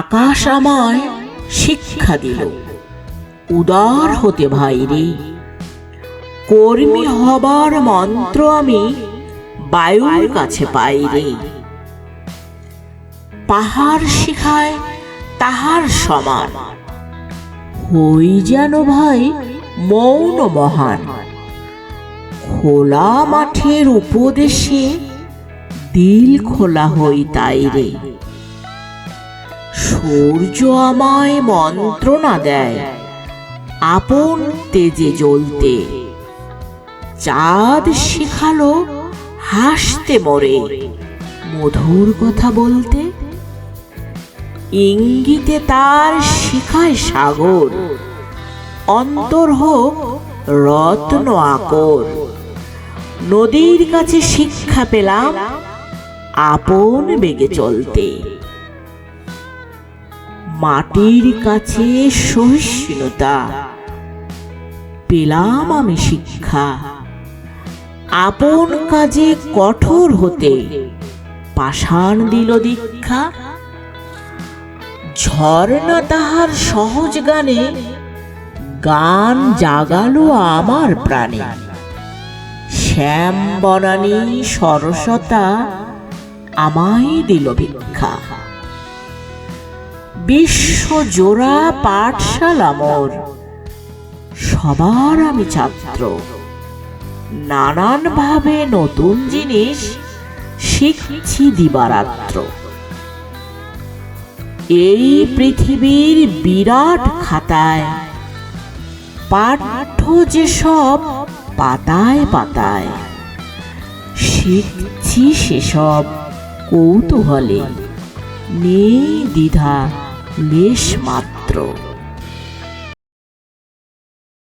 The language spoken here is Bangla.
আকাশ আমায় শিক্ষা দিল, উদার হতে ভাইরে। কর্মী হবার মন্ত্র আমি বায়ুর কাছে পাই রে। পাহাড় শিখায় তাহার সমান, হই যেন ভাই মৌন মহান। খোলা মাঠের উপদেশে দিল খোলা হই তাই রে। সূর্য আমায় মন্ত্রণা দেয় আপন তেজে জ্বলতে। চাঁদ শিখালো হাসতে মরে, মধুর কথা বলতে। ইঙ্গিতে তার শিখায় সাগর, অন্তর হোক রত্ন আকর। নদীর কাছে শিক্ষা পেলাম আপন বেগে চলতে। মাটির কাছে সহিষ্ণুতা পেলাম আমি শিক্ষা। আপন কাজে কঠোর হতে পাষাণ দিল দীক্ষা। ঝর্ণা তাহার সহজ গানে গান জাগালো আমার প্রাণে। শ্যাম বনানী সরসতা আমায় দিল ভিক্ষা। বিশ্ব জোড়া পাঠশালা মোর, সবার আমি ছাত্র। নানান ভাবে নতুন জিনিস শিখছি দিবারাত্র। এই পৃথিবীর বিরাট খাতায় পাঠ্য যেসব পাতায় পাতায়, শিখছি সেসব কৌতূহলে, নেই দ্বিধা লেশ মাত্র।